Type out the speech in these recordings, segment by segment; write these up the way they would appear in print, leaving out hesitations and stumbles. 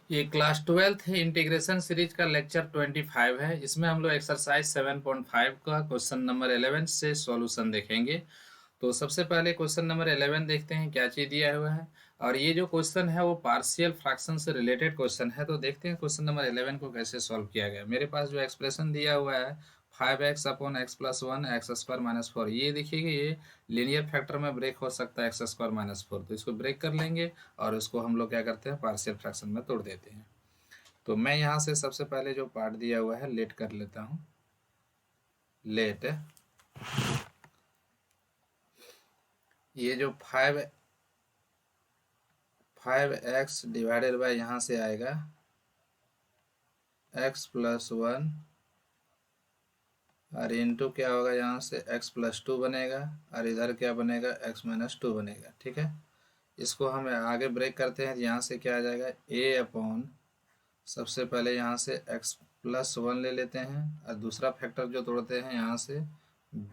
ये class 12th integration series का lecture 25 है। इसमें हम लोग एक्सरसाइज 7.5 का क्वेश्चन नंबर 11 से सॉल्यूशन देखेंगे। तो सबसे पहले क्वेश्चन नंबर 11 देखते हैं क्या चीज़ दिया हुआ है। और ये जो क्वेश्चन है वो पार्शियल फ्रैक्शन से रिलेटेड क्वेश्चन है। तो देखते हैं क्वेश्चन नंबर 11 को कैसे सॉल्व किया गया। मेरे पास जो एक्सप्रेशन दिया हुआ है 5x/x+1 x² - 4, ये देखिएगा ये लीनियर फैक्टर में ब्रेक हो सकता है x² - 4। तो इसको ब्रेक कर लेंगे और इसको हम लोग क्या करते हैं पार्शियल फ्रैक्शन में तोड़ देते हैं। तो मैं यहाँ से सबसे पहले जो पार्ट दिया हुआ है लेट कर लेता हूँ। लेट ये जो 5x डिवाइडेड बाय यहाँ से आएगा x+1 और इंटू क्या होगा यहाँ से x+2 बनेगा और इधर क्या बनेगा x-2 बनेगा। ठीक है, इसको हम आगे ब्रेक करते हैं। यहाँ से क्या आ जाएगा a अपॉन, सबसे पहले यहाँ से x+1 ले लेते हैं और दूसरा फैक्टर जो तोड़ते हैं यहाँ से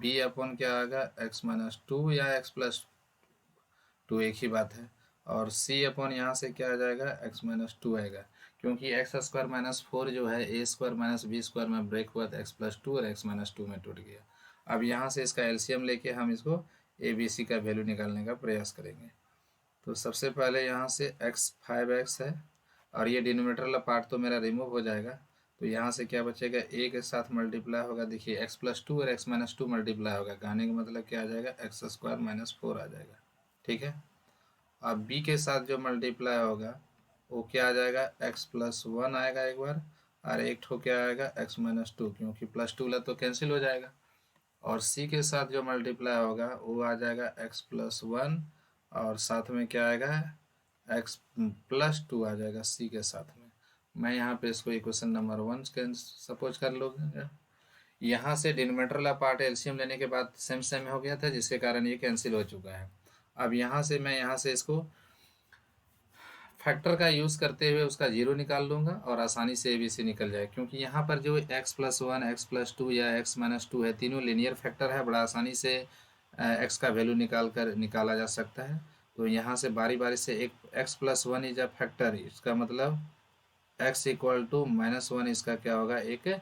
b अपॉन क्या आएगा x-2 या x+2 एक ही बात है। और c अपॉन यहाँ से क्या आ जाएगा x-2 आएगा, क्योंकि x² - 4 जो है a² - b² में ब्रेक हुआ था x+2 और x-2 में टूट गया। अब यहाँ से इसका एलसीएम लेके हम इसको ए बी सी का वैल्यू निकालने का प्रयास करेंगे। तो सबसे पहले यहाँ से x 5x है और ये डिनोमिनेटर वाला पार्ट तो मेरा रिमूव हो जाएगा। तो यहाँ से क्या बचेगा a के साथ मल्टीप्लाई होगा, देखिए x+2 और x-2 मल्टीप्लाई होगा, कहने का मतलब क्या आ जाएगा x² - 4 आ जाएगा। ठीक है, अब b के साथ जो मल्टीप्लाई होगा वो क्या आ जाएगा x+1 आएगा एक बार और एक ठो क्या आएगा x-2, क्योंकि +2 ला तो कैंसिल हो जाएगा। और c के साथ जो मल्टीप्लाई होगा वो आ जाएगा x+1 और साथ में क्या आएगा x+2 आ जाएगा c के साथ में। मैं यहाँ पे इसको इक्वेशन नंबर 1 के सपोज कर लूँगा। यहाँ से डिनोमिनेटर वाला पार्ट एलसीएम लेने के बाद सेम सेम हो गया था, जिसके कारण ये कैंसिल हो चुका है। अब यहाँ से मैं यहाँ से इसको फैक्टर का यूज़ करते हुए उसका जीरो निकाल लूँगा और आसानी से ABC निकल जाए, क्योंकि यहाँ पर जो x+1 x+2 या x-2 है तीनों लीनियर फैक्टर है, बड़ा आसानी से x का वैल्यू निकाला जा सकता है। तो यहाँ से बारी बारी से एक x+1 इज अ फैक्टर, इसका मतलब x = -1 इसका क्या होगा एक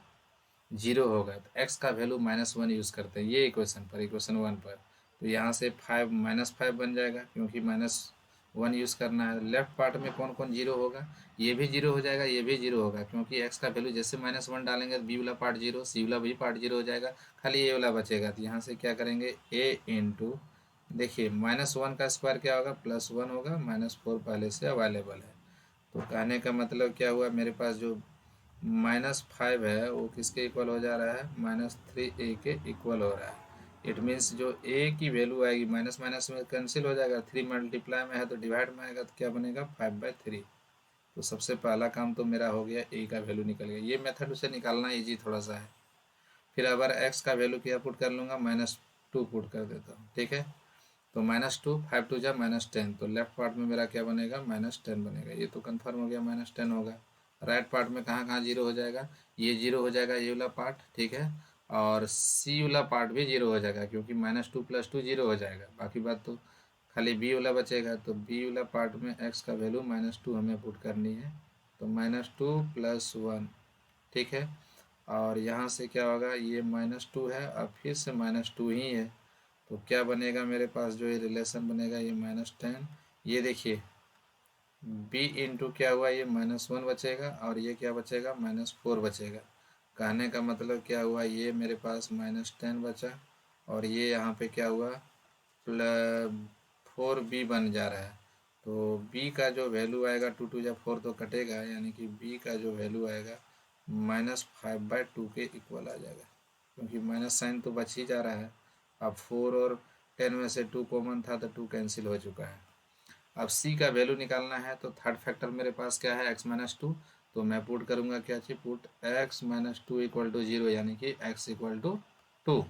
जीरो होगा। तो x का वैल्यू -1 यूज़ करते हैं ये इक्वेशन 1 पर। तो यहाँ से 5 बन जाएगा, क्योंकि -1 यूज़ करना है। लेफ्ट पार्ट में कौन कौन जीरो होगा, ये भी जीरो हो जाएगा, ये भी जीरो होगा, क्योंकि x का वैल्यू जैसे -1 डालेंगे तो b वाला पार्ट जीरो, c वाला भी पार्ट जीरो हो जाएगा, खाली a वाला बचेगा। तो यहाँ से क्या करेंगे a इंटू, देखिए -1 का स्क्वायर क्या होगा +1 होगा, -4 पहले से अवेलेबल है। तो कहने का मतलब क्या हुआ, मेरे पास जो -5 है वो किसके इक्वल हो जा रहा है -3a के इक्वल हो रहा है। इट मीन्स जो a की वैल्यू आएगी माइनस माइनस में कैंसिल हो जाएगा, 3 मल्टीप्लाई में है तो डिवाइड में आएगा, तो क्या बनेगा 5/3। तो सबसे पहला काम तो मेरा हो गया, a का वैल्यू निकल गया। ये मेथड उसे निकालना ईजी थोड़ा सा है। फिर अगर x का वैल्यू क्या पुट कर लूँगा -2 पुट कर देता हूँ। ठीक है, तो -2 5 2 जा -10, तो लेफ्ट पार्ट में मेरा क्या बनेगा -10 बनेगा। ये तो कंफर्म हो गया -10 होगा। राइट पार्ट में कहाँ कहाँ जीरो हो जाएगा, ये जीरो हो जाएगा ये वाला पार्ट। ठीक है, और सी वाला पार्ट भी जीरो हो जाएगा, क्योंकि -2 + 2 जीरो हो जाएगा। बाकी बात तो खाली बी वाला बचेगा। तो बी वाला पार्ट में एक्स का वैल्यू -2 हमें पुट करनी है, तो -2 + 1। ठीक है, और यहाँ से क्या होगा, ये -2 है और फिर से -2 ही है, तो क्या बनेगा मेरे पास जो ये रिलेशन बनेगा ये -10। ये देखिए b इंटू क्या हुआ, ये -1 बचेगा और ये क्या बचेगा -4 बचेगा। कहने का मतलब क्या हुआ, ये मेरे पास -10 बचा और ये यहाँ पे क्या हुआ 4b बन जा रहा है। तो b का जो वैल्यू आएगा 2 2 जा 4 तो कटेगा, यानी कि b का जो वैल्यू आएगा -5/2 के इक्वल आ जाएगा, क्योंकि माइनस साइन तो बच ही जा रहा है। अब 4 और 10 में से 2 कॉमन था तो 2 कैंसिल हो चुका है। अब c का वैल्यू निकालना है, तो थर्ड फैक्टर मेरे पास क्या है x-2, तो मैं पुट करूँगा क्या चीज, पुट x-2 = 0, यानी कि x = 2।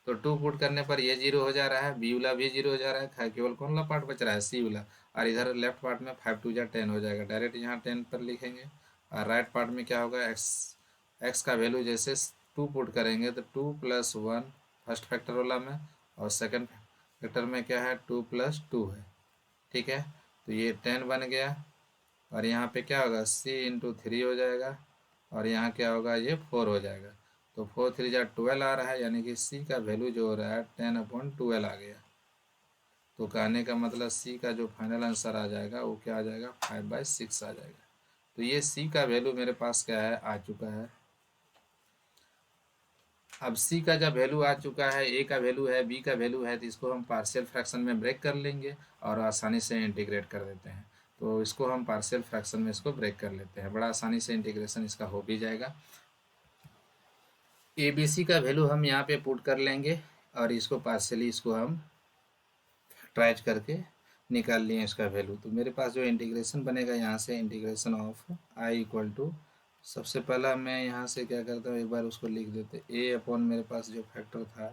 तो 2 पुट करने पर ये जीरो हो जा रहा है, बी वाला भी जीरो हो जा रहा है, केवल कौन सा पार्ट बच रहा है सी वाला। और इधर लेफ्ट पार्ट में 5 2 जा 10 हो जाएगा, डायरेक्ट यहाँ 10 पर लिखेंगे। और राइट पार्ट में क्या होगा, एक्स का वैल्यू जैसे 2 पुट करेंगे तो 2 + 1 फर्स्ट फैक्टर वाला में, और सेकंड फैक्टर में क्या है 2 + 2 है। ठीक है, तो ये 10 बन गया और यहाँ पे क्या होगा c इंटू 3 हो जाएगा, और यहाँ क्या होगा ये 4 हो जाएगा। तो 4 3 जा 12 आ रहा है, यानी कि c का वैल्यू जो हो रहा है 10/12 आ गया। तो कहने का मतलब c का जो फाइनल आंसर आ जाएगा वो क्या आ जाएगा 5/6 आ जाएगा। तो ये c का वैल्यू मेरे पास क्या है आ चुका है। अब c का जब वैल्यू आ चुका है, a का वैल्यू है, b का वैल्यू है, तो इसको हम पार्शियल फ्रैक्शन में ब्रेक कर लेंगे और आसानी से इंटीग्रेट कर देते हैं। तो इसको हम पार्शियल फ्रैक्शन में इसको ब्रेक कर लेते हैं, बड़ा आसानी से इंटीग्रेशन इसका हो भी जाएगा। ए बी सी का वैल्यू हम यहाँ पे पुट कर लेंगे और इसको पार्शियली इसको हम फैक्टराइज करके निकाल लिए इसका वैल्यू। तो मेरे पास जो इंटीग्रेशन बनेगा यहाँ से integration of I equal to, सबसे पहला मैं यहाँ से क्या करता हूँ एक बार उसको लिख देते, ए अपॉन मेरे पास जो फैक्टर था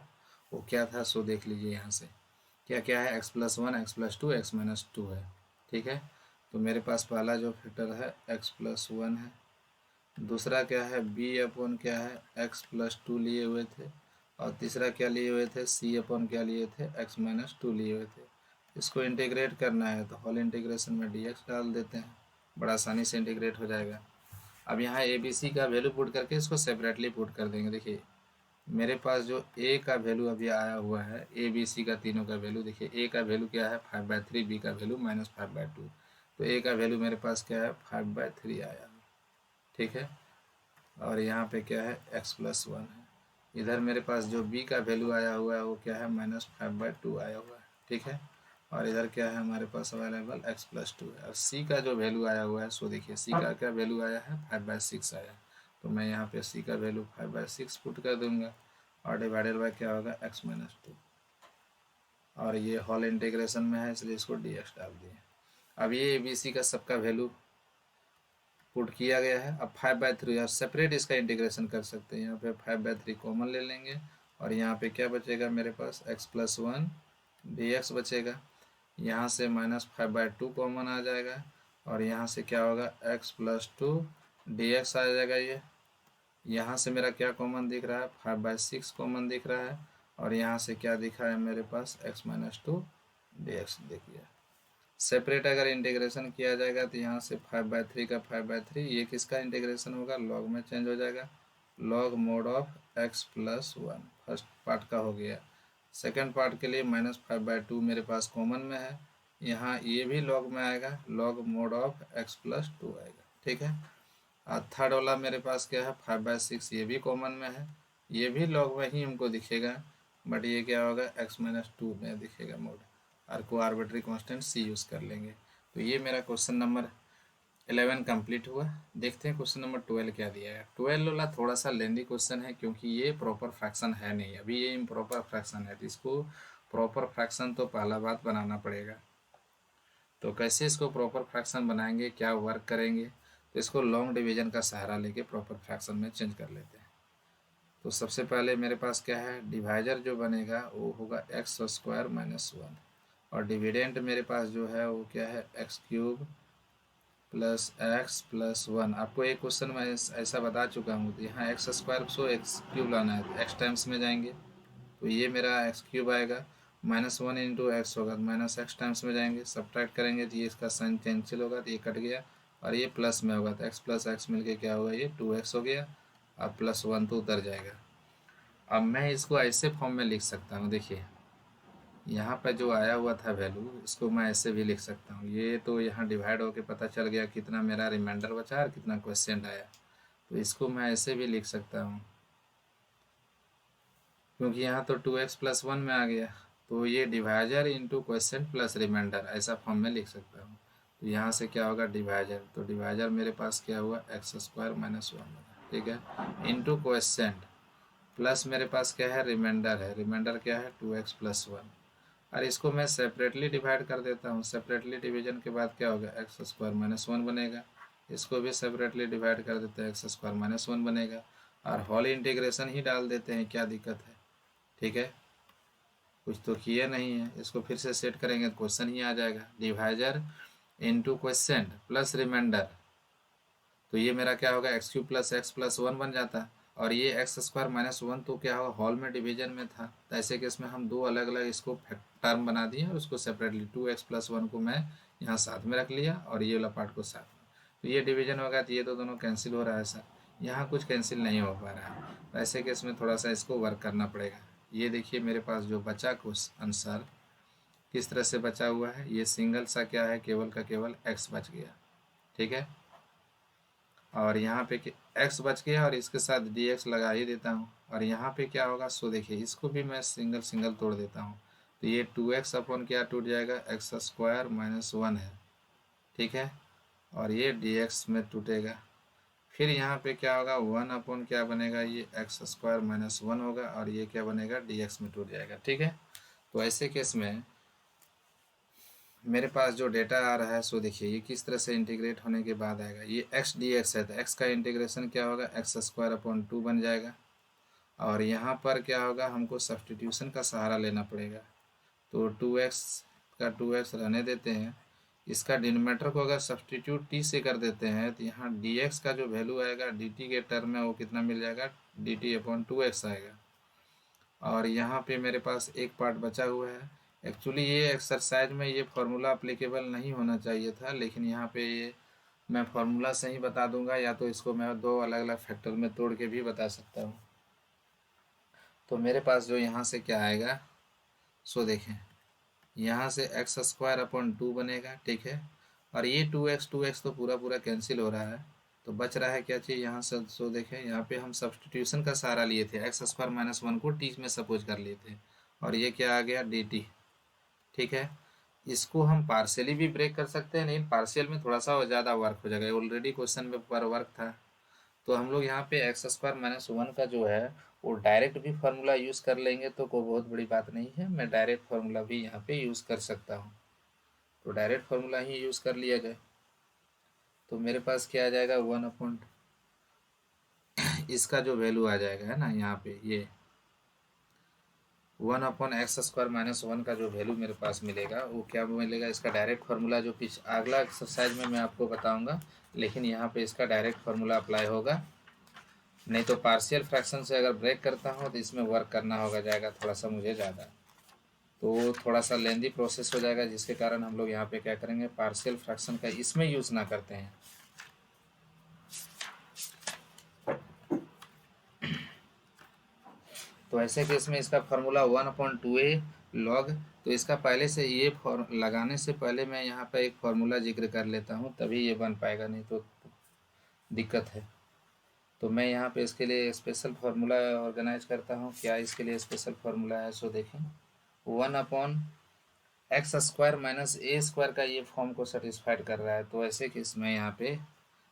वो क्या था सो देख लीजिए यहाँ से क्या क्या है, x+1 x+2 x-2 है। ठीक है, तो मेरे पास पहला जो फैक्टर है x+1 है, दूसरा क्या है b अपॉन क्या है x+2 लिए हुए थे, और तीसरा क्या लिए हुए थे c अपॉन क्या लिए थे x-2 लिए हुए थे। इसको इंटीग्रेट करना है तो होल इंटीग्रेशन में dx डाल देते हैं, बड़ा आसानी से इंटीग्रेट हो जाएगा। अब यहाँ ए बी सी का वैल्यू पुट करके इसको सेपरेटली पुट कर देंगे। देखिए मेरे पास जो a का वैल्यू अभी आया हुआ है, ए बी सी का तीनों का वैल्यू देखिए, a का वैल्यू क्या है 5/3, b का वैल्यू -5/2, तो a का वैल्यू मेरे पास क्या है 5/3 आया। ठीक है, और यहाँ पे क्या है x+1 है, इधर मेरे पास जो b का वैल्यू आया हुआ है वो क्या है -5/2 आया हुआ है। ठीक है, और इधर क्या है हमारे पास अवेलेबल x+2 है, और c का जो वैल्यू आया हुआ है सो देखिए c का क्या वैल्यू आया है 5/6 आया। तो मैं यहाँ पे c का वैल्यू 5/6 पुट कर दूंगा और डिवाइडेड बाय क्या होगा x-2, और ये होल इंटीग्रेशन में है इसलिए इसको dx डाल दिए। अब ये ए बी सी का सबका वैल्यू पुट किया गया है। अब 5/3 और सेपरेट इसका इंटीग्रेशन कर सकते हैं, यहाँ पे 5/3 कॉमन ले लेंगे और यहाँ पे क्या बचेगा मेरे पास x+1 dx बचेगा, यहाँ से -5/2 कॉमन आ जाएगा और यहाँ से क्या होगा x+2 dx आ जाएगा। ये यहाँ से मेरा क्या कॉमन दिख रहा है 5/6 कॉमन दिख रहा है, और यहाँ से क्या दिखा है मेरे पास x-2 dx देखिए। सेपरेट अगर इंटीग्रेशन किया जाएगा तो यहाँ से 5/3 का 5/3, ये किसका इंटीग्रेशन होगा लॉग में चेंज हो जाएगा, log mod of x+1 first part का हो गया। सेकंड पार्ट के लिए -5/2 मेरे पास कॉमन में है, यहाँ ये भी लॉग में आएगा, लॉग मोड ऑफ x+2 आएगा। ठीक है, और थर्ड वाला मेरे पास क्या है 5/6, ये भी कॉमन में है, ये भी लॉग में ही हमको दिखेगा, बट ये क्या होगा x-2 में दिखेगा मोड, और को आर्बिट्री कांस्टेंट c यूज़ कर लेंगे। तो ये मेरा क्वेश्चन नंबर 11 कंप्लीट हुआ। देखते हैं क्वेश्चन नंबर 12 क्या दिया है। 12 वाला थोड़ा सा लेंदी क्वेश्चन है क्योंकि ये प्रॉपर फ्रैक्शन है नहीं, अभी ये इम्प्रॉपर फ्रैक्शन है, तो इसको प्रॉपर फ्रैक्शन तो पहला बात बनाना पड़ेगा। तो कैसे इसको प्रॉपर फ्रैक्शन बनाएंगे, क्या वर्क करेंगे, तो इसको लॉन्ग डिवीजन का सहारा लेके प्रॉपर फ्रैक्शन में चेंज कर लेते हैं। तो सबसे पहले मेरे पास क्या है डिवाइजर जो बनेगा वो होगा x² - 1, और डिविडेंट मेरे पास जो है वो क्या है x³ + x+1। आपको एक क्वेश्चन में ऐसा बता चुका हूँ, तो यहाँ x² सो x³ लाना है तो x टाइम्स में जाएंगे, तो ये मेरा x³ आएगा, -1 इंटू एक्स होगा तो -x टाइम्स में जाएंगे, सब्ट्रैक्ट करेंगे तो ये इसका साइन कैंसिल होगा तो ये कट गया, और ये प्लस में होगा तो x + x मिलके क्या होगा ये 2x हो गया, अब +1 तो उतर जाएगा। अब मैं इसको ऐसे फॉर्म में लिख सकता हूँ, देखिए यहाँ पर जो आया हुआ था वैल्यू इसको मैं ऐसे भी लिख सकता हूँ, ये तो यहाँ डिवाइड होके पता चल गया कितना मेरा रिमाइंडर बचा और कितना क्वेश्चन आया, तो इसको मैं ऐसे भी लिख सकता हूँ क्योंकि यहाँ तो 2x + 1 में आ गया, तो ये divisor into question plus remainder ऐसा फॉर्म में लिख सकता हूँ। तो यहाँ से क्या होगा डिवाइजर, तो डिवाइजर मेरे पास क्या हुआ x² - 1, ठीक है, इंटू क्वेश्चन प्लस मेरे पास क्या है रिमाइंडर है, रिमाइंडर क्या है 2x + 1, और इसको मैं सेपरेटली डिवाइड कर देता हूँ। सेपरेटली डिवीजन के बाद क्या होगा x² - 1 बनेगा, इसको भी सेपरेटली डिवाइड कर देते हैं x² - 1 बनेगा, और होल इंटीग्रेशन ही डाल देते हैं, क्या दिक्कत है। ठीक है, कुछ तो किए नहीं है, इसको फिर से सेट करेंगे तो क्वेश्चन ही आ जाएगा, divisor into question plus remainder, तो ये मेरा क्या होगा x³ + x+1 बन जाता, और ये x² - 1 तो क्या होगा हॉल में डिवीजन में था, तो ऐसे केस में हम दो अलग अलग इसको टर्म बना दिए और उसको सेपरेटली 2x + 1 को मैं यहाँ साथ में रख लिया और ये वाला पार्ट को साथ में, तो ये डिवीजन होगा तो ये तो दोनों कैंसिल हो रहा है सर, यहाँ कुछ कैंसिल नहीं हो पा रहा है। तो ऐसे केस में थोड़ा सा इसको वर्क करना पड़ेगा। ये देखिए मेरे पास जो बचा कुछ आंसर किस तरह से बचा हुआ है, ये सिंगल सा क्या है, केवल का केवल एक्स बच गया, ठीक है। और यहाँ पे एक्स बच गया और इसके साथ डी एक्स लगा ही देता हूँ। और यहाँ पे क्या होगा, सो देखिए इसको भी मैं सिंगल सिंगल तोड़ देता हूँ। तो ये 2x अपॉन क्या टूट जाएगा, एक्स स्क्वायर माइनस 1 है, ठीक है। और ये डी एक्स में टूटेगा। फिर यहाँ पे क्या होगा, 1 अपॉन क्या बनेगा, ये एक्स स्क्वायर माइनस 1 होगा और ये क्या बनेगा, डी एक्स में टूट जाएगा, ठीक है। तो ऐसे केस में मेरे पास जो डेटा आ रहा है, सो देखिए ये किस तरह से इंटीग्रेट होने के बाद आएगा। ये एक्स डी एक्स है तो एक्स का इंटीग्रेशन क्या होगा, एक्स स्क्वायर अपॉन 2 बन जाएगा। और यहाँ पर क्या होगा, हमको सब्सटीट्यूशन का सहारा लेना पड़ेगा। तो 2x का 2x रहने देते हैं। इसका डिनोमिनेटर को अगर सब्सटीट्यूट t से कर देते हैं तो यहाँ dx का जो वैल्यू आएगा dt के टर्म में वो कितना मिल जाएगा, dt अपॉन 2x आएगा। और यहाँ पे मेरे पास एक पार्ट बचा हुआ है। एक्चुअली ये एक्सरसाइज में ये फार्मूला अप्लीकेबल नहीं होना चाहिए था, लेकिन यहाँ पे ये मैं फार्मूला से ही बता दूंगा, या तो इसको मैं दो अलग अलग फैक्टर में तोड़ के भी बता सकता हूँ। तो मेरे पास जो यहाँ से क्या आएगा, सो देखें यहाँ से एक्स स्क्वायर अपॉन 2 बनेगा, ठीक है। और ये 2x तो पूरा पूरा कैंसिल हो रहा है, तो बच रहा है क्या चीज़ यहाँ से, सो देखें यहाँ पे हम सब्सटीट्यूशन का सहारा लिए थे, एक्स स्क्वायर माइनस 1 को टी में सपोज कर लिए थे। और ये क्या आ गया, डी टी, ठीक है। इसको हम पार्शियली भी ब्रेक कर सकते हैं, लेकिन पार्शियल में थोड़ा सा ज़्यादा वर्क हो जाएगा, ऑलरेडी क्वेश्चन में पर वर्क था। तो हम लोग यहाँ पे एक्स स्क्वायर माइनस 1 का जो है वो डायरेक्ट भी फार्मूला यूज़ कर लेंगे तो कोई बहुत बड़ी बात नहीं है, मैं डायरेक्ट फार्मूला भी यहाँ पे यूज़ कर सकता हूँ। तो डायरेक्ट फार्मूला ही यूज़ कर लिया जाए। तो मेरे पास क्या आ जाएगा, 1 अपॉन इसका जो वैल्यू आ जाएगा है ना, यहाँ पे ये 1 अपॉन एक्स स्क्वायर माइनस 1 का जो वैल्यू मेरे पास मिलेगा वो क्या मिलेगा, इसका डायरेक्ट फार्मूला जो अगला एक्सरसाइज में मैं आपको बताऊँगा, लेकिन यहाँ पे इसका डायरेक्ट फार्मूला अप्लाई होगा। नहीं तो पार्शियल फ्रैक्शन से अगर ब्रेक करता हूँ तो इसमें वर्क करना होगा जाएगा थोड़ा सा मुझे ज़्यादा, तो थोड़ा सा लेंदी प्रोसेस हो जाएगा, जिसके कारण हम लोग यहाँ पे क्या करेंगे, पार्शियल फ्रैक्शन का इसमें यूज़ ना करते हैं। तो ऐसे केस में इसका फार्मूला 1/2a लॉग, तो इसका पहले से ये लगाने से पहले मैं यहाँ पे एक फार्मूला जिक्र कर लेता हूँ, तभी ये बन पाएगा, नहीं तो दिक्कत है। तो मैं यहाँ पे इसके लिए स्पेशल फार्मूला ऑर्गेनाइज करता हूँ। क्या इसके लिए स्पेशल फार्मूला है, सो देखें 1 अपॉन एक्स स्क्वायर माइनस ए स्क्वायर का ये फॉर्म को सेटिस्फाइड कर रहा है। तो ऐसे केस में यहाँ पे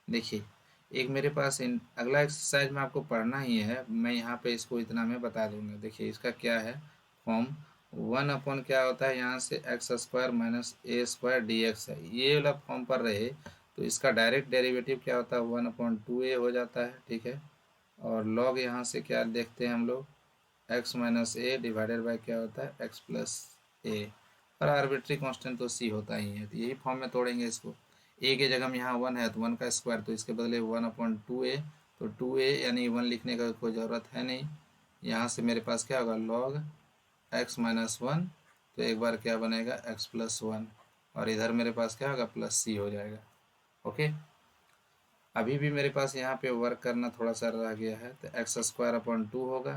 देखिए एक मेरे पास अगला एक्सरसाइज में आपको पढ़ना ही है, मैं यहाँ पे इसको इतना मैं बता दूंगा। देखिए इसका क्या है फॉर्म, 1 अपॉन क्या होता है, यहाँ से एक्स स्क्वायर माइनस ए स्क्वायर डी एक्स है, ये वाला फॉर्म पर रहे तो इसका डायरेक्ट डेरिवेटिव क्या होता है, 1/2a हो जाता है, ठीक है। और लॉग यहाँ से क्या देखते हैं हम लोग, x minus A divided by क्या होता है, एक्स प्लस ए, और आर्बिट्री कांस्टेंट तो सी होता ही है। तो यही फॉर्म में तोड़ेंगे इसको, ए के जगह में यहाँ 1 है तो 1 का स्क्वायर, तो इसके बदले 1/2a, तो 2a यानी 1 लिखने का कोई ज़रूरत है नहीं। यहाँ से मेरे पास क्या होगा, लॉग एक्स माइनस 1, तो एक बार क्या बनेगा, एक्स प्लस 1, और इधर मेरे पास क्या होगा, प्लस सी हो जाएगा। ओके, अभी भी मेरे पास यहाँ पे वर्क करना थोड़ा सा रह गया है, तो एक्स स्क्वायर अपॉन 2 होगा,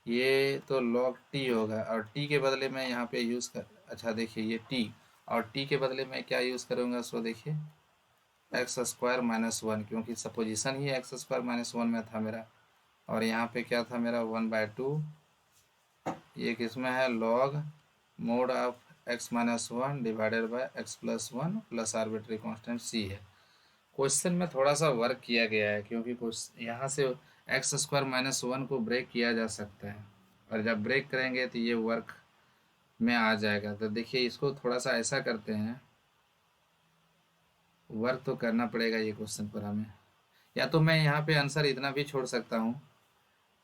ये तो लॉग टी होगा, और टी के बदले में यहाँ पे यूज़ कर, अच्छा देखिए ये टी, और टी के बदले में क्या यूज़ करूँगा, सो देखिए एक्स स्क्वायर माइनस 1, क्योंकि सपोजिशन ही एक्स स्क्वायर माइनस 1 में था मेरा, और यहाँ पे क्या था मेरा 1/2, ये किसमें है, log mod of x minus 1 divided by x plus 1 plus arbitrary constant C है। क्वेश्चन में थोड़ा सा वर्क किया गया है, क्योंकि यहाँ से एक्स स्क्वायर माइनस 1 को ब्रेक किया जा सकता है, और जब ब्रेक करेंगे तो ये वर्क में आ जाएगा। तो देखिए इसको थोड़ा सा ऐसा करते हैं, वर्क तो करना पड़ेगा ये क्वेश्चन पर हमें, या तो मैं यहाँ पे आंसर इतना भी छोड़ सकता हूँ,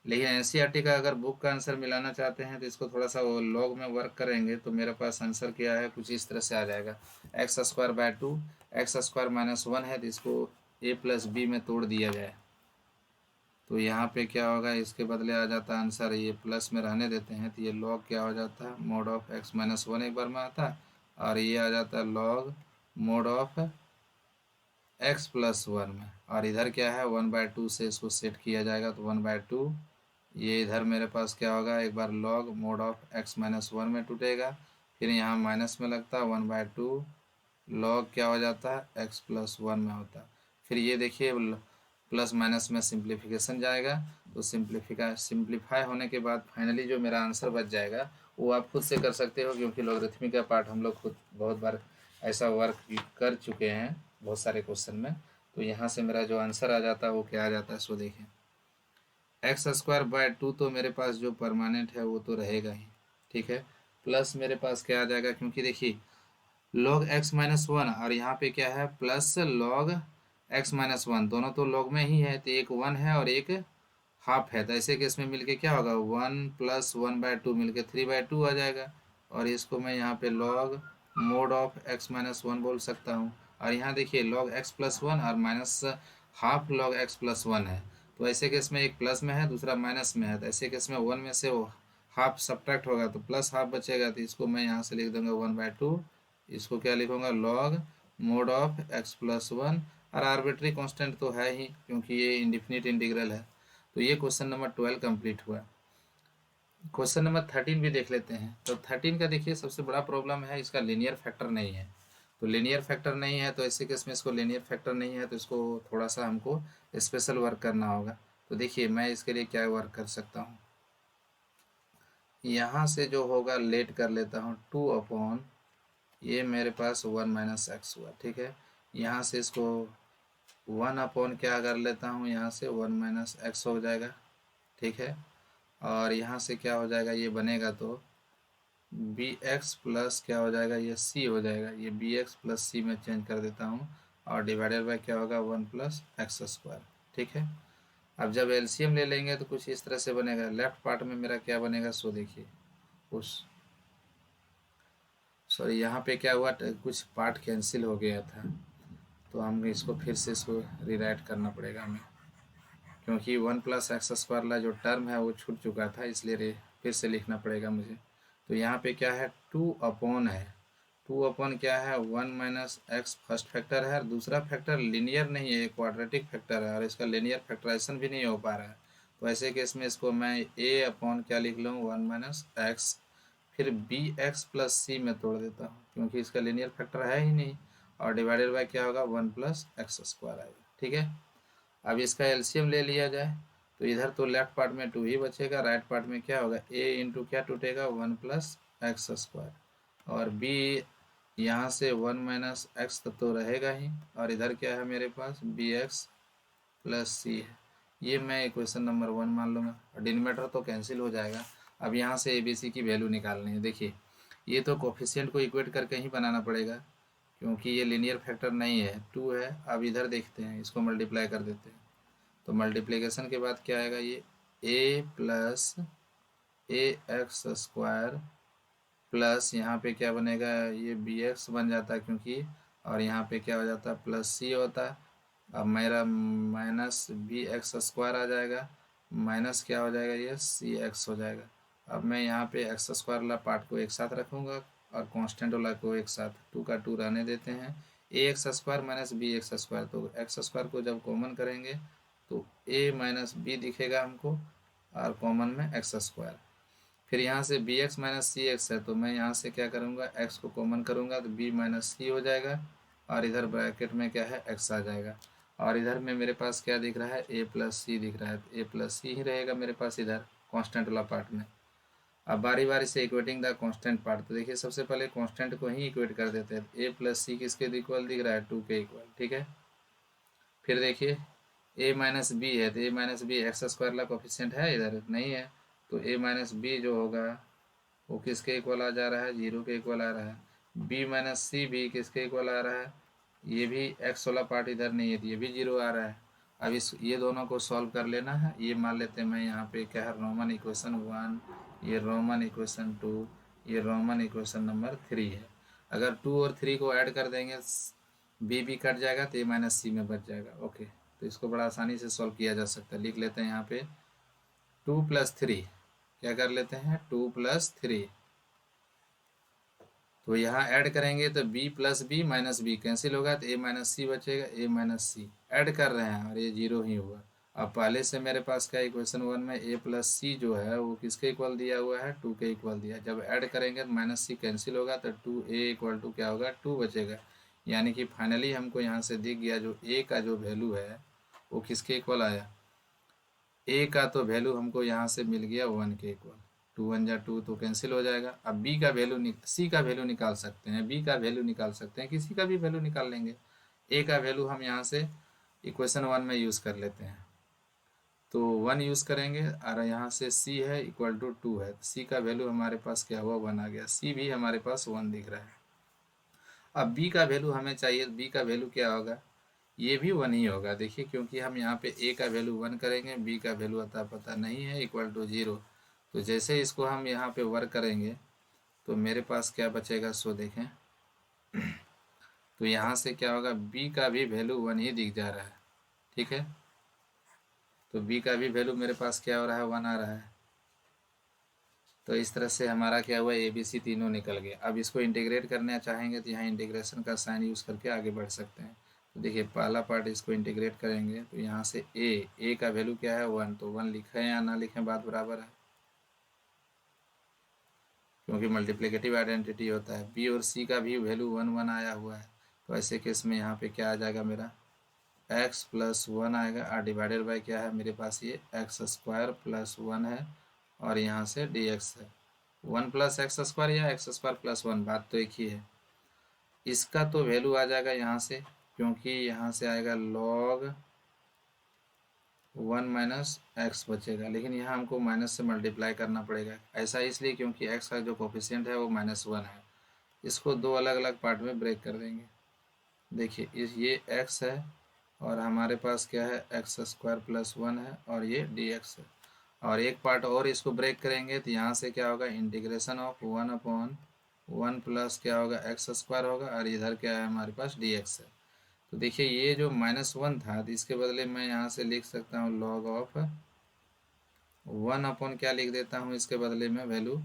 लेकिन एनसीईआरटी का अगर बुक का आंसर मिलाना चाहते हैं तो इसको थोड़ा सा वो लॉग में वर्क करेंगे, तो मेरे पास आंसर क्या है, कुछ इस तरह से आ जाएगा, x square by 2, x square minus 1 है तो इसको ए प्लस बी में तोड़ दिया जाए, तो यहाँ पे क्या होगा, इसके बदले आ जाता है आंसर, ये प्लस में रहने देते हैं, तो ये लॉग क्या हो जाता है, मोड ऑफ एक्स माइनस 1 एक बार में आता है, और ये आ जाता है log mod of x plus one में, और इधर क्या है 1/2 से इसको सेट किया जाएगा, तो 1/2 ये इधर मेरे पास क्या होगा, एक बार log mod of x minus one में टूटेगा, फिर यहाँ माइनस में लगता है 1/2 लॉग क्या हो जाता है एक्स प्लस वन में होता है। फिर ये देखिए प्लस माइनस में सिंप्लीफिकेशन जाएगा, तो सिंप्लीफाई होने के बाद फाइनली जो मेरा आंसर बच जाएगा वो आप खुद से कर सकते हो, क्योंकि लॉगरिथमिक का पार्ट हम लोग खुद बहुत बार ऐसा वर्क कर चुके हैं बहुत सारे क्वेश्चन में। तो यहाँ से मेरा जो आंसर आ जाता है वो क्या आ जाता है, सो देखें x²/2 तो मेरे पास जो परमानेंट है वो तो रहेगा ही, ठीक है। प्लस मेरे पास क्या आ जाएगा, क्योंकि देखिए log x माइनस वन और यहाँ पे क्या है plus log x minus one, दोनों तो log में ही है, तो एक वन है और एक हाफ है, तो ऐसे केस में मिलके क्या होगा 1 + 1/2 मिलके 3/2 आ जाएगा, और इसको मैं यहाँ पे log mode of x minus one बोल सकता हूँ। और यहाँ देखिए log x प्लस वन और minus half log x plus one है, तो ऐसे केस में एक प्लस में है दूसरा माइनस में है, तो ऐसे केस में वन में से वो हाफ सब्ट्रैक्ट होगा तो प्लस हाफ बचेगा, तो इसको मैं यहाँ से लिख दूंगा 1/2, इसको क्या लिखूंगा log mode of x plus one, और आर्बिट्री कांस्टेंट तो है ही क्योंकि ये इंडिफिनिट इंटीग्रल है। तो ये क्वेश्चन नंबर 12 कंप्लीट हुआ। क्वेश्चन नंबर 13 भी देख लेते हैं। तो 13 का देखिए सबसे बड़ा प्रॉब्लम है इसका लीनियर फैक्टर नहीं है, तो लीनियर फैक्टर नहीं है तो ऐसे केस में इसको लीनियर फैक्टर नहीं है तो इसको थोड़ा सा हमको स्पेशल वर्क करना होगा। तो देखिए मैं इसके लिए क्या वर्क कर सकता हूँ, यहाँ से जो होगा लेट कर लेता हूँ 2/, ये मेरे पास 1 - x हुआ, ठीक है। यहाँ से इसको 1/, क्या कर लेता हूँ, यहाँ से 1 - x हो जाएगा, ठीक है। और यहाँ से क्या हो जाएगा, ये बनेगा तो bx प्लस क्या हो जाएगा, ये c हो जाएगा, ये bx प्लस c में चेंज कर देता हूँ, और डिवाइडेड बाय क्या होगा 1 + x², ठीक है। अब जब एलसीएम ले लेंगे तो कुछ इस तरह से बनेगा, लेफ्ट पार्ट में मेरा क्या बनेगा, सो देखिए उस सॉरी यहाँ पे क्या हुआ, कुछ पार्ट कैंसिल हो गया था, तो हम इसको फिर से इसको रीराइट करना पड़ेगा हमें, क्योंकि 1 + x² वाला जो टर्म है वो छूट चुका था, इसलिए फिर से लिखना पड़ेगा मुझे। तो यहाँ पे क्या है 2/, है 2/, क्या है 1 - x फर्स्ट फैक्टर है, और दूसरा फैक्टर लीनियर नहीं है, क्वाड्रेटिक फैक्टर है, और इसका लीनियर फैक्टराइजेशन भी नहीं हो पा रहा है। तो ऐसे केस में इसको मैं a/, क्या लिख लूँ 1 - x, फिर bx प्लस c में तोड़ देता हूँ क्योंकि इसका लीनियर फैक्टर है ही नहीं, और डिवाइडेड बाय क्या होगा 1 + x² आएगा, ठीक है। अब इसका एलसीएम ले लिया जाए तो इधर तो लेफ्ट पार्ट में 2 ही बचेगा, राइट पार्ट में क्या होगा a इंटू क्या टूटेगा 1 + x², और b यहाँ से 1 - x तो रहेगा ही, और इधर क्या है मेरे पास bx प्लस c है, ये मैं इक्वेशन नंबर 1 मान लूँगा, और डिनोमिनेटर तो कैंसिल हो जाएगा। अब यहाँ से ए बी सी की वैल्यू निकालनी है, देखिए ये तो कोफिशिएंट को इक्वेट करके ही बनाना पड़ेगा क्योंकि ये लीनियर फैक्टर नहीं है, 2 है। अब इधर देखते हैं, इसको मल्टीप्लाई कर देते हैं, तो मल्टीप्लिकेशन के बाद क्या आएगा, ये a प्लस ax² प्लस यहाँ पे क्या बनेगा, ये bx बन जाता है क्योंकि, और यहाँ पे क्या हो जाता है प्लस c होता है। अब मेरा माइनस bx² आ जाएगा, माइनस क्या हो जाएगा ये cx हो जाएगा। अब मैं यहाँ पे x² वाला पार्ट को एक साथ रखूँगा और कांस्टेंट वाला को एक साथ, 2 का 2 रहने देते हैं, ax² माइनस bx², तो x² को जब कॉमन करेंगे तो a माइनस बी दिखेगा हमको, और कॉमन में x²। फिर यहाँ से bx माइनस सी एक्स है, तो मैं यहाँ से क्या करूँगा x को कॉमन करूँगा तो b माइनस सी हो जाएगा, और इधर ब्रैकेट में क्या है x आ जाएगा, और इधर में मेरे पास क्या दिख रहा है a प्लस सी दिख रहा है, तो a प्लस सी ही रहेगा मेरे पास इधर कांस्टेंट वाला पार्ट में। अब बारी बारी से इक्वेटिंग द कांस्टेंट पार्ट, तो देखिए सबसे पहले कांस्टेंट को ही इक्वेट कर देते हैं, a प्लस सी किसके इक्वल दिख रहा है 2 के इक्वल, ठीक है। फिर देखिए a माइनस बी है, तो a माइनस बी x² वाला कोफिशिएंट है, इधर नहीं है, तो a माइनस बी जो होगा वो किसके इक्वल आ जा रहा है 0 के इक्वल आ रहा है। b माइनस सी भी किसके इक्वल आ रहा है, ये भी x वाला पार्ट इधर नहीं है तो ये भी 0 आ रहा है। अब इस ये दोनों को सॉल्व कर लेना है, ये मान लेते हैं मैं यहाँ पे क्या है रोमन इक्वेशन 1, ये रोमन इक्वेशन 2, ये रोमन इक्वेशन नंबर 3 है। अगर 2 और 3 को ऐड कर देंगे बी भी कट जाएगा तो ए माइनस सी में बच जाएगा, ओके। तो इसको बड़ा आसानी से सॉल्व किया जा सकता है, लिख लेते हैं यहाँ पे 2 + 3, क्या कर लेते हैं 2 + 3, तो यहाँ ऐड करेंगे तो b plus B minus B cancel होगा, तो a माइनस सी बचेगा, a माइनस सी ऐड कर रहे हैं और ये जीरो ही हुआ। अब पहले से मेरे पास क्या इक्वेशन 1 में a प्लस सी जो है वो किसके इक्वल दिया हुआ है, 2 के इक्वल दिया। जब ऐड करेंगे तो माइनस सी कैंसिल होगा, तो 2a इक्वल टू क्या होगा, 2 बचेगा। यानी कि फाइनली हमको यहाँ से दिख गया जो a का जो वैल्यू है वो किसके इक्वल आया, a का तो वैल्यू हमको यहाँ से मिल गया 1 के इक्वल। 2 1 जा 2 तो कैंसिल हो जाएगा। अब b का वैल्यू c का वैल्यू निकाल सकते हैं, b का वैल्यू निकाल सकते हैं, किसी का भी वैल्यू निकाल लेंगे। a का वैल्यू हम यहाँ से इक्वेशन 1 में यूज़ कर लेते हैं, तो 1 यूज़ करेंगे और यहाँ से c है इक्वल टू 2 है, तो c का वैल्यू हमारे पास क्या हुआ, 1 आ गया। c भी हमारे पास 1 दिख रहा है। अब b का वैल्यू हमें चाहिए, b का वैल्यू क्या होगा, ये भी 1 ही होगा। देखिए क्योंकि हम यहाँ पे a का वैल्यू 1 करेंगे, b का वैल्यू अता पता नहीं है, इक्वल टू 0। तो जैसे इसको हम यहाँ पे वर्क करेंगे तो मेरे पास क्या बचेगा, सो देखें तो यहाँ से क्या होगा, b का भी वैल्यू 1 ही दिख जा रहा है। ठीक है, तो b का भी वैल्यू मेरे पास क्या हो रहा है, 1 आ रहा है। तो इस तरह से हमारा क्या हुआ, ए बी सी तीनों निकल गए। अब इसको इंटीग्रेट करना चाहेंगे तो यहाँ इंटीग्रेशन का साइन यूज़ करके आगे बढ़ सकते हैं। तो देखिए पहला पार्ट इसको इंटीग्रेट करेंगे तो यहाँ से ए का वैल्यू क्या है, 1, तो 1 लिखें या ना लिखें बात बराबर है, क्योंकि मल्टीप्लिकेटिव आइडेंटिटी होता है। बी और सी का भी वैल्यू 1 1 आया हुआ है, तो ऐसे केस में यहाँ पे क्या आ जाएगा, मेरा x प्लस 1 आएगा और डिवाइडेड बाई क्या है मेरे पास, ये एक्स स्क्वायर प्लस 1 है और यहाँ से dx है। 1 प्लस एक्स स्क्वायर या एक्स स्क्वायर प्लस 1, बात तो एक ही है। इसका तो वैल्यू आ जाएगा यहाँ से, क्योंकि यहाँ से आएगा log 1 माइनस एक्स बचेगा, लेकिन यहाँ हमको माइनस से मल्टीप्लाई करना पड़ेगा। ऐसा इसलिए क्योंकि x का जो कोफिशिएंट है वो -1 है। इसको दो अलग अलग पार्ट में ब्रेक कर देंगे। देखिए ये x है और हमारे पास क्या है, एक्स स्क्वायर प्लस 1 है और ये dx है। और एक पार्ट और इसको ब्रेक करेंगे तो यहाँ से क्या होगा, इंटीग्रेशन ऑफ 1/1 प्लस क्या होगा, एक्स स्क्वायर होगा और इधर क्या है हमारे पास dx है। तो देखिए ये जो -1 था तो इसके बदले मैं यहाँ से लिख सकता हूँ log ऑफ 1 क्या लिख देता हूँ, इसके बदले में वैल्यू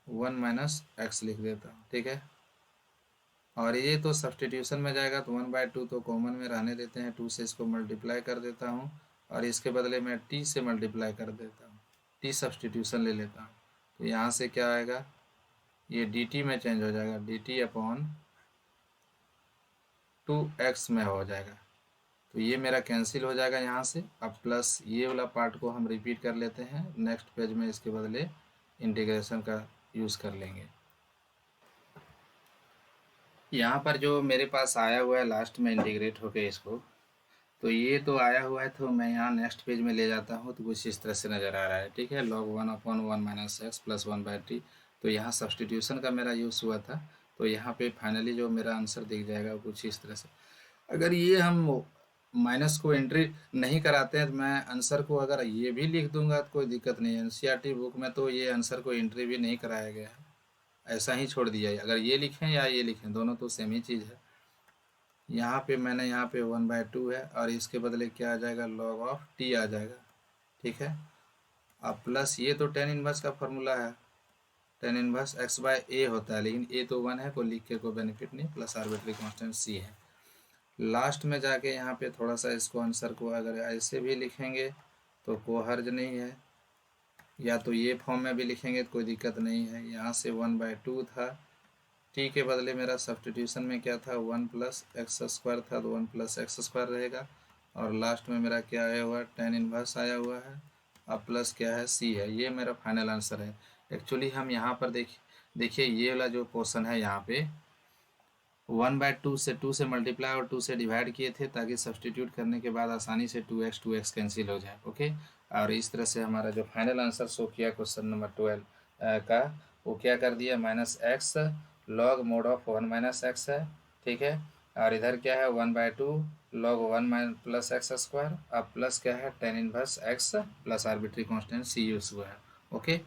1 माइनस एक्स लिख देता हूँ। ठीक है, और ये तो सब्सटीट्यूशन में जाएगा तो 1/2 तो कॉमन में रहने देते हैं, 2 से इसको मल्टीप्लाई कर देता हूँ और इसके बदले में t से मल्टीप्लाई कर देता हूँ, t सब्सटीट्यूशन ले लेता हूँ। तो यहाँ से क्या आएगा, ये dt में चेंज हो जाएगा, dt अपॉन 2x में हो जाएगा। तो ये मेरा कैंसिल हो जाएगा यहाँ से। अब प्लस ये वाला पार्ट को हम रिपीट कर लेते हैं, नेक्स्ट पेज में इसके बदले इंटीग्रेशन का यूज़ कर लेंगे। यहाँ पर जो मेरे पास आया हुआ है लास्ट में इंटीग्रेट होके इसको, तो ये तो आया हुआ है, तो मैं यहाँ नेक्स्ट पेज में ले जाता हूँ तो कुछ इस तरह से नज़र आ रहा है। ठीक है, log 1/1 minus x plus 1/t। तो यहाँ सब्सटीट्यूशन का मेरा यूज़ हुआ था, तो यहाँ पे फाइनली जो मेरा आंसर दिख जाएगा वो कुछ इस तरह से। अगर ये हम माइनस को एंट्री नहीं कराते हैं तो मैं आंसर को अगर ये भी लिख दूंगा तो कोई दिक्कत नहीं है। एनसीईआरटी बुक में तो ये आंसर को एंट्री भी नहीं कराया गया है, ऐसा ही छोड़ दिया है। अगर ये लिखें या ये लिखें दोनों तो सेम ही चीज़ है। यहाँ पे मैंने यहाँ पे 1/2 है और इसके बदले क्या आ जाएगा, log ऑफ t आ जाएगा। ठीक है, अब प्लस ये तो tan इनवर्स का फॉर्मूला है, tan इनवर्स x/a होता है, लेकिन a तो 1 है, कोई लिख के कोई बेनिफिट नहीं, प्लस आर्बिट्री कांस्टेंट c है। लास्ट में जाके यहाँ पे थोड़ा सा इसको आंसर को अगर ऐसे भी लिखेंगे तो कोई हर्ज नहीं है, या तो ये फॉर्म में भी लिखेंगे तो कोई दिक्कत नहीं है। यहाँ से 1/2 था, t के बदले मेरा सब्सटीट्यूशन में क्या था, 1 प्लस एक्स स्क्वायर था, तो 1 प्लस एक्स स्क्वायर रहेगा। और लास्ट में मेरा क्या आया हुआ है, tan इनवर्स आया हुआ है। अब प्लस क्या है, c है। ये मेरा फाइनल आंसर है। एक्चुअली हम यहाँ पर देखिए ये वाला जो पोर्शन है यहाँ पे 1/2 से 2 से मल्टीप्लाई और 2 से डिवाइड किए थे, ताकि सब्सटीट्यूट करने के बाद आसानी से 2x कैंसिल हो जाए। ओके, और इस तरह से हमारा जो फाइनल आंसर शो किया क्वेश्चन नंबर 12 का, वो क्या कर दिया, -x log mod of 1 minus x है। ठीक है, और इधर क्या है 1/2 log 1 प्लस एक्स स्क्वायर। अब प्लस क्या है, tan inverse x plus arbitrary constant c use हुआ है। ओके।